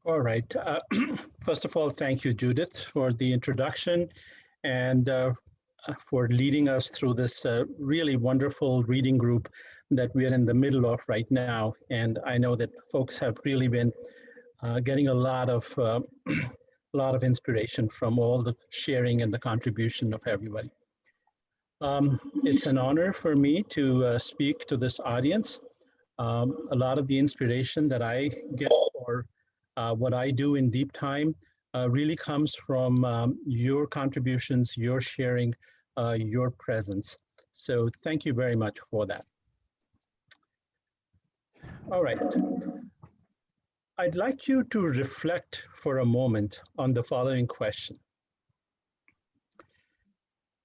All right. First of all, thank you, Judith, for the introduction and for leading us through this really wonderful reading group that we are in the middle of right now. And I know that folks have really been getting a lot of a lot of inspiration from all the sharing and the contribution of everybody. It's an honor for me to speak to this audience. A lot of the inspiration that I get for what I do in Deep Time really comes from your contributions, your sharing, your presence. So thank you very much for that. All right. I'd like you to reflect for a moment on the following question.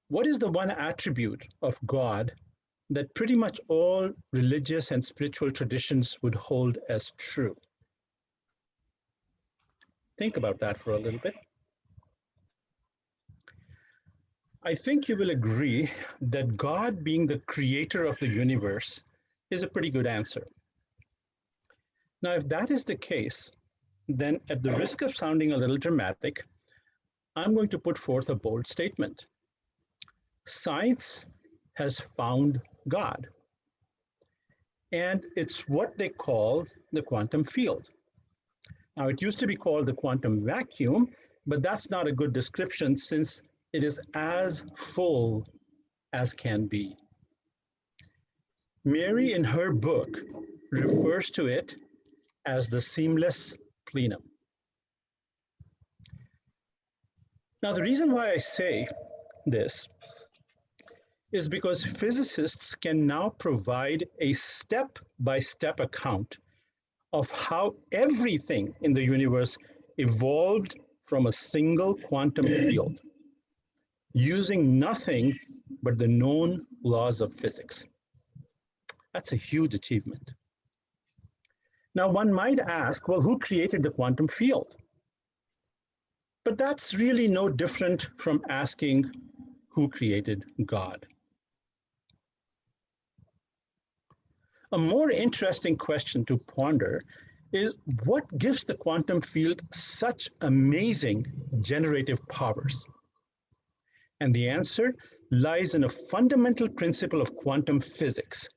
What is the one attribute of God that pretty much all religious and spiritual traditions would hold as true? Think about that for a little bit. I think you will agree that God being the creator of the universe is a pretty good answer. Now, if that is the case, then at the risk of sounding a little dramatic, I'm going to put forth a bold statement. Science has found God, and it's what they call the quantum field. Now, it used to be called the quantum vacuum, but that's not a good description since it is as full as can be. Mary, in her book, refers to it as the seamless plenum. Now, the reason why I say this is because physicists can now provide a step-by-step account of how everything in the universe evolved from a single quantum field, using nothing but the known laws of physics. That's a huge achievement. Now, one might ask, well, who created the quantum field? But that's really no different from asking who created God. A more interesting question to ponder is what gives the quantum field such amazing generative powers? And the answer lies in a fundamental principle of quantum physics.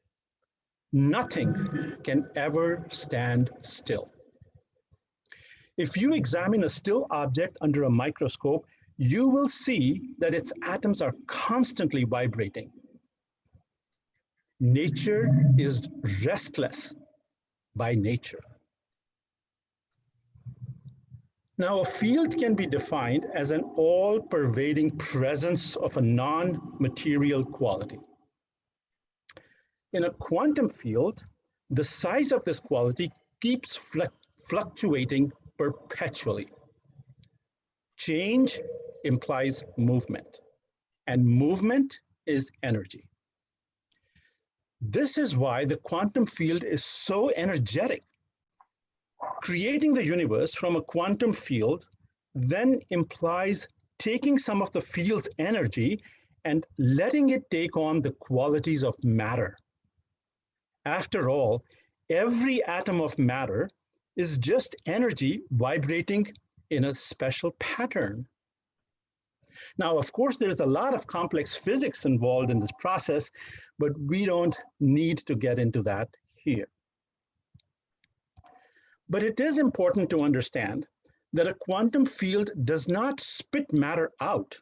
Nothing can ever stand still. If you examine a still object under a microscope, you will see that its atoms are constantly vibrating. Nature is restless by nature. Now, a field can be defined as an all-pervading presence of a non-material quality. In a quantum field, the size of this quality keeps fluctuating perpetually. Change implies movement, and movement is energy. This is why the quantum field is so energetic. Creating the universe from a quantum field then implies taking some of the field's energy and letting it take on the qualities of matter. After all, every atom of matter is just energy vibrating in a special pattern. Now, of course, there's a lot of complex physics involved in this process, but we don't need to get into that here. But it is important to understand that a quantum field does not spit matter out,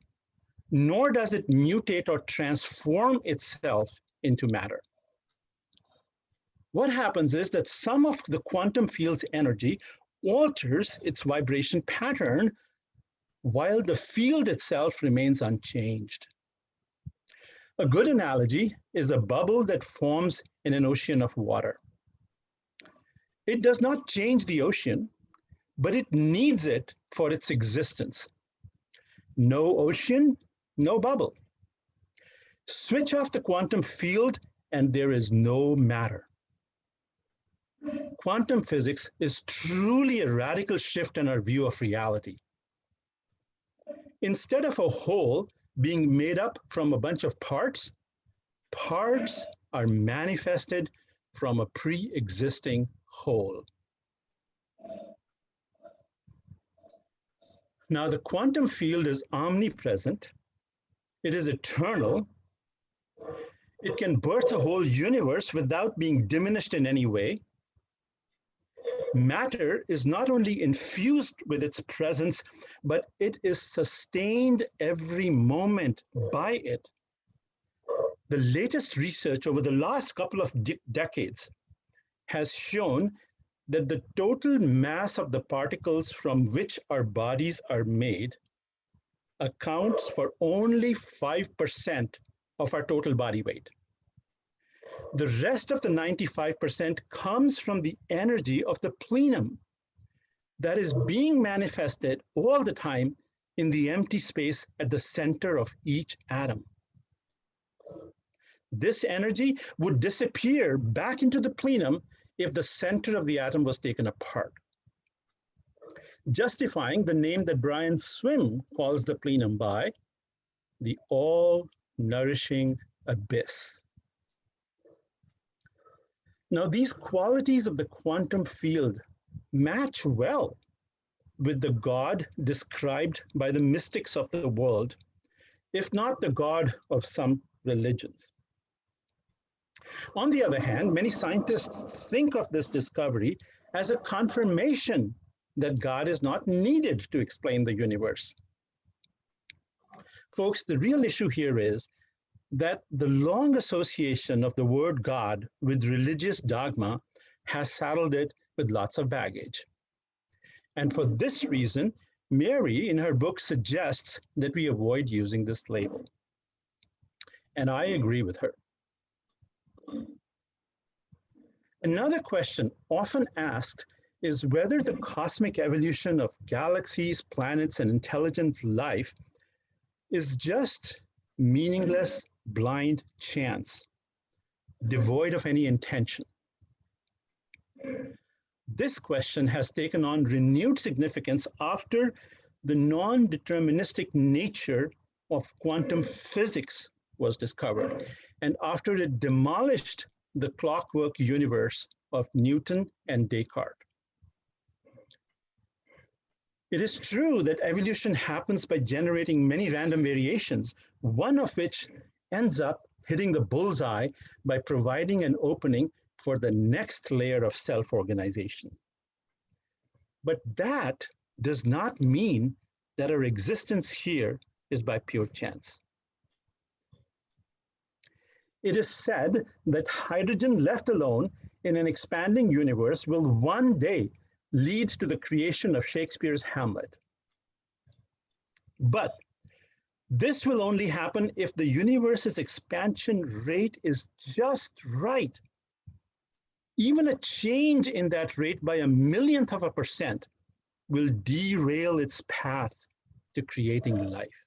nor does it mutate or transform itself into matter. What happens is that some of the quantum field's energy alters its vibration pattern while the field itself remains unchanged. A good analogy is a bubble that forms in an ocean of water. It does not change the ocean, but it needs it for its existence. No ocean, no bubble. Switch off the quantum field and there is no matter. Quantum physics is truly a radical shift in our view of reality. Instead of a whole being made up from a bunch of parts, parts are manifested from a pre-existing whole. Now, the quantum field is omnipresent, it is eternal, it can birth a whole universe without being diminished in any way. Matter is not only infused with its presence, but it is sustained every moment by it. The latest research over the last couple of decades has shown that the total mass of the particles from which our bodies are made accounts for only 5% of our total body weight. The rest of the 95% comes from the energy of the plenum that is being manifested all the time in the empty space at the center of each atom. This energy would disappear back into the plenum if the center of the atom was taken apart, justifying the name that Brian Swim calls the plenum by the all-nourishing abyss. Now, these qualities of the quantum field match well with the God described by the mystics of the world, if not the God of some religions. On the other hand, many scientists think of this discovery as a confirmation that God is not needed to explain the universe. Folks, the real issue here is that the long association of the word God with religious dogma has saddled it with lots of baggage. And for this reason, Mary in her book suggests that we avoid using this label. And I agree with her. Another question often asked is whether the cosmic evolution of galaxies, planets, and intelligent life is just meaningless, blind chance, devoid of any intention. This question has taken on renewed significance after the non-deterministic nature of quantum physics was discovered, and after it demolished the clockwork universe of Newton and Descartes. It is true that evolution happens by generating many random variations, one of which ends up hitting the bullseye by providing an opening for the next layer of self-organization. But that does not mean that our existence here is by pure chance. It is said that hydrogen left alone in an expanding universe will one day lead to the creation of Shakespeare's Hamlet. But this will only happen if the universe's expansion rate is just right. Even a change in that rate by 1/1,000,000th of a percent will derail its path to creating life.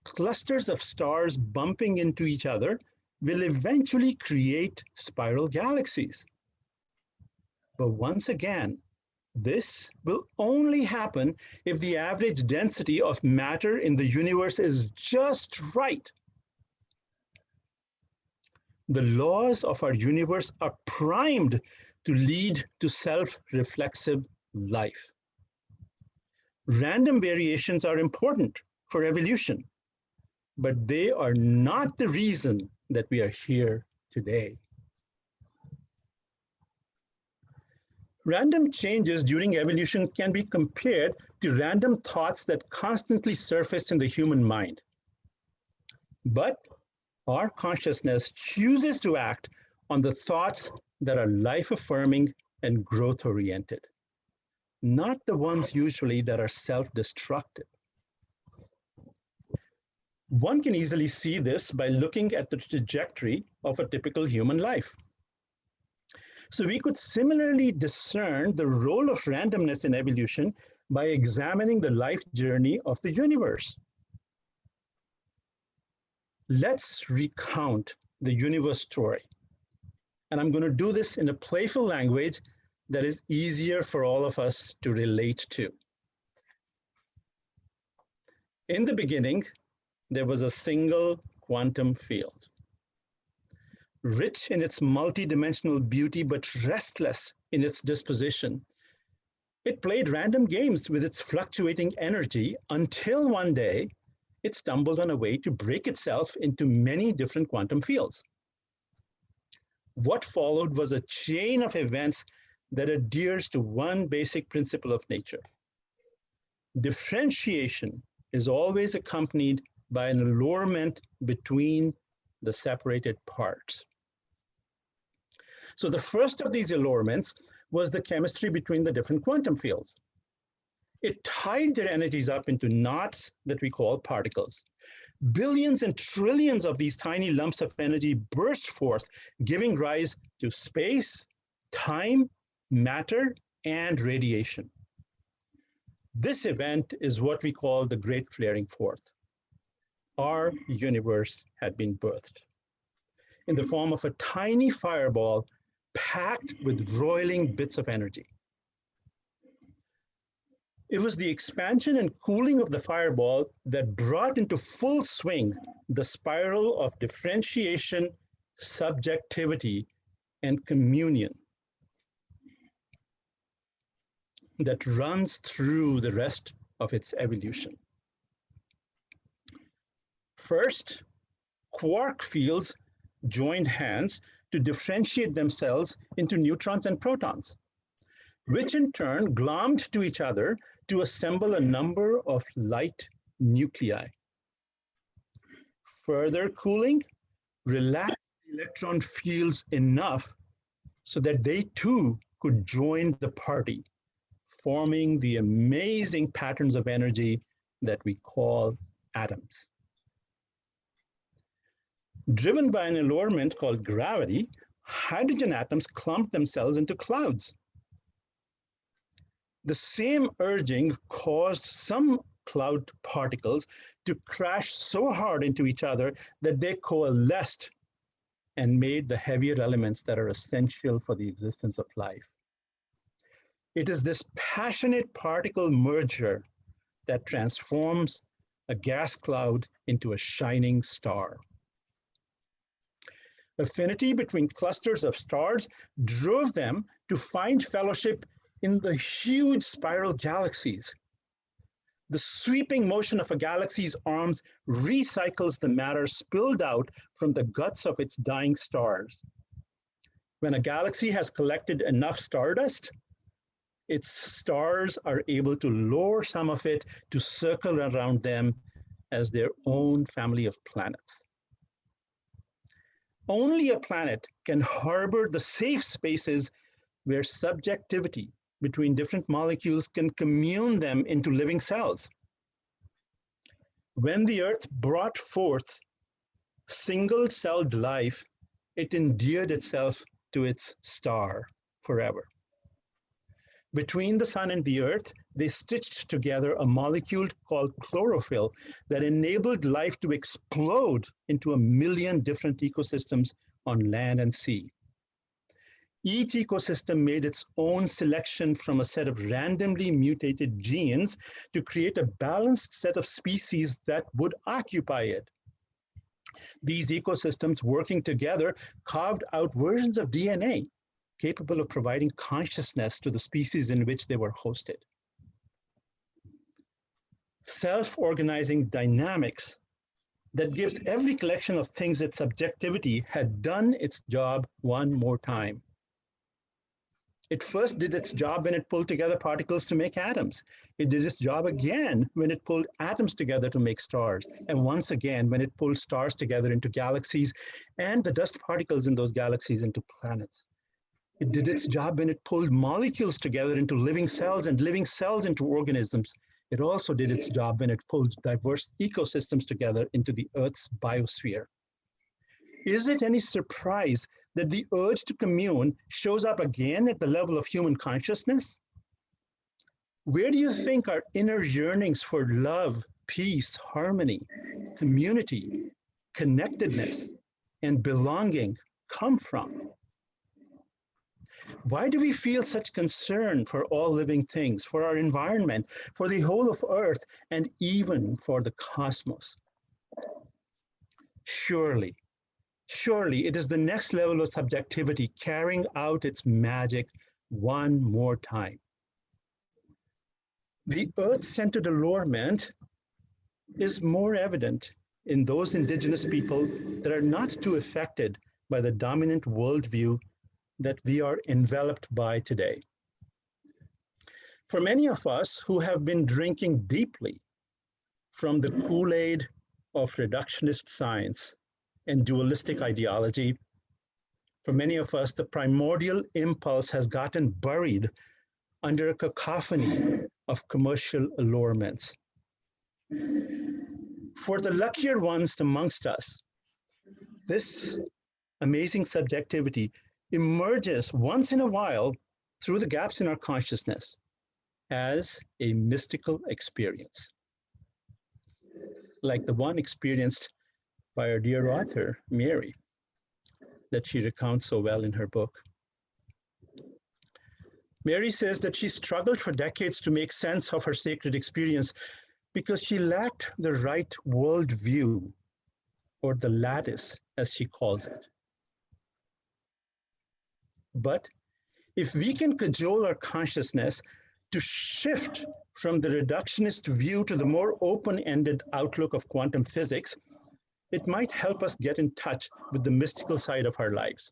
Clusters of stars bumping into each other will eventually create spiral galaxies. But once again, this will only happen if the average density of matter in the universe is just right. The laws of our universe are primed to lead to self-reflexive life. Random variations are important for evolution, but they are not the reason that we are here today. Random changes during evolution can be compared to random thoughts that constantly surface in the human mind. But our consciousness chooses to act on the thoughts that are life-affirming and growth-oriented, not the ones usually that are self-destructive. One can easily see this by looking at the trajectory of a typical human life. So we could similarly discern the role of randomness in evolution by examining the life journey of the universe. Let's recount the universe story. And I'm going to do this in a playful language that is easier for all of us to relate to. In the beginning, there was a single quantum field, rich in its multidimensional beauty, but restless in its disposition. It played random games with its fluctuating energy until one day it stumbled on a way to break itself into many different quantum fields. What followed was a chain of events that adheres to one basic principle of nature. Differentiation is always accompanied by an allurement between the separated parts. So the first of these allurements was the chemistry between the different quantum fields. It tied their energies up into knots that we call particles. Billions and trillions of these tiny lumps of energy burst forth, giving rise to space, time, matter, and radiation. This event is what we call the Great Flaring Forth. Our universe had been birthed in the form of a tiny fireball packed with roiling bits of energy. It was the expansion and cooling of the fireball that brought into full swing the spiral of differentiation, subjectivity, and communion that runs through the rest of its evolution. First, quark fields joined hands to differentiate themselves into neutrons and protons, which in turn glommed to each other to assemble a number of light nuclei. Further cooling relaxed electron fields enough so that they too could join the party, forming the amazing patterns of energy that we call atoms. Driven by an allurement called gravity, hydrogen atoms clumped themselves into clouds. The same urging caused some cloud particles to crash so hard into each other that they coalesced and made the heavier elements that are essential for the existence of life. It is this passionate particle merger that transforms a gas cloud into a shining star. Affinity between clusters of stars drove them to find fellowship in the huge spiral galaxies. The sweeping motion of a galaxy's arms recycles the matter spilled out from the guts of its dying stars. When a galaxy has collected enough stardust, its stars are able to lower some of it to circle around them as their own family of planets. Only a planet can harbor the safe spaces where subjectivity between different molecules can commune them into living cells. When the Earth brought forth single-celled life, it endeared itself to its star forever. Between the sun and the Earth, they stitched together a molecule called chlorophyll that enabled life to explode into 1 million different ecosystems on land and sea. Each ecosystem made its own selection from a set of randomly mutated genes to create a balanced set of species that would occupy it. These ecosystems working together carved out versions of DNA capable of providing consciousness to the species in which they were hosted. Self-organizing dynamics that gives every collection of things its subjectivity had done its job one more time. It first did its job when it pulled together particles to make atoms. It did its job again when it pulled atoms together to make stars. And once again, when it pulled stars together into galaxies and the dust particles in those galaxies into planets. It did its job when it pulled molecules together into living cells and living cells into organisms. It also did its job when it pulled diverse ecosystems together into the Earth's biosphere. Is it any surprise that the urge to commune shows up again at the level of human consciousness? Where do you think our inner yearnings for love, peace, harmony, community, connectedness, and belonging come from? Why do we feel such concern for all living things, for our environment, for the whole of Earth, and even for the cosmos? Surely it is the next level of subjectivity carrying out its magic one more time. The earth-centered allurement is more evident in those indigenous people that are not too affected by the dominant worldview that we are enveloped by today. For many of us who have been drinking deeply from the Kool-Aid of reductionist science and dualistic ideology, for many of us, the primordial impulse has gotten buried under a cacophony of commercial allurements. For the luckier ones amongst us, this amazing subjectivity emerges once in a while through the gaps in our consciousness as a mystical experience, like the one experienced by our dear author, Mary, that she recounts so well in her book. Mary says that she struggled for decades to make sense of her sacred experience because she lacked the right worldview, or the lattice, as she calls it. But if we can cajole our consciousness to shift from the reductionist view to the more open-ended outlook of quantum physics, it might help us get in touch with the mystical side of our lives.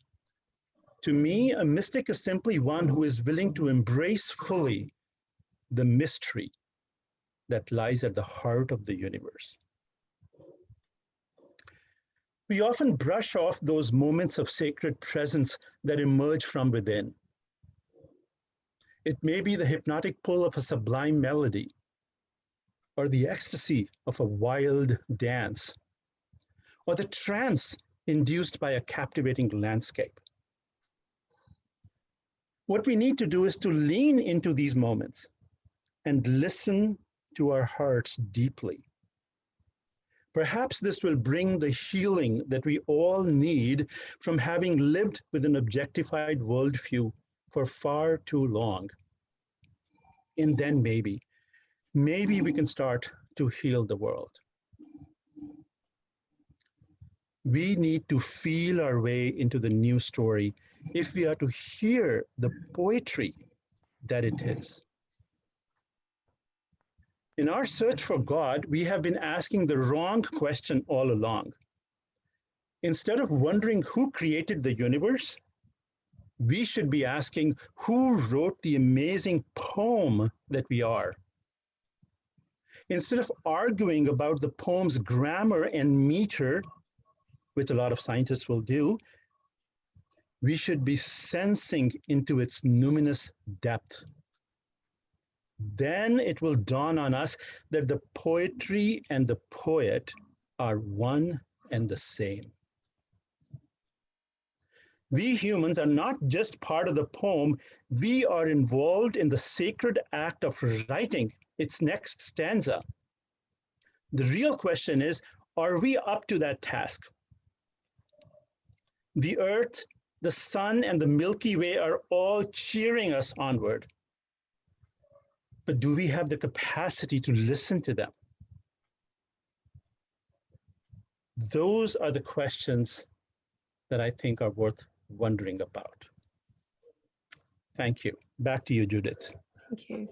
To me, a mystic is simply one who is willing to embrace fully the mystery that lies at the heart of the universe. We often brush off those moments of sacred presence that emerge from within. It may be the hypnotic pull of a sublime melody, or the ecstasy of a wild dance, or the trance induced by a captivating landscape. What we need to do is to lean into these moments and listen to our hearts deeply. Perhaps this will bring the healing that we all need from having lived with an objectified worldview for far too long. And then maybe we can start to heal the world. We need to feel our way into the new story if we are to hear the poetry that it is. In our search for God, we have been asking the wrong question all along. Instead of wondering who created the universe, we should be asking who wrote the amazing poem that we are. Instead of arguing about the poem's grammar and meter, which a lot of scientists will do, we should be sensing into its numinous depth. Then it will dawn on us that the poetry and the poet are one and the same. We humans are not just part of the poem, we are involved in the sacred act of writing its next stanza. The real question is, are we up to that task? The earth, the sun, and the Milky Way are all cheering us onward. But do we have the capacity to listen to them? Those are the questions that I think are worth wondering about. Thank you. Back to you, Judith. Thank you.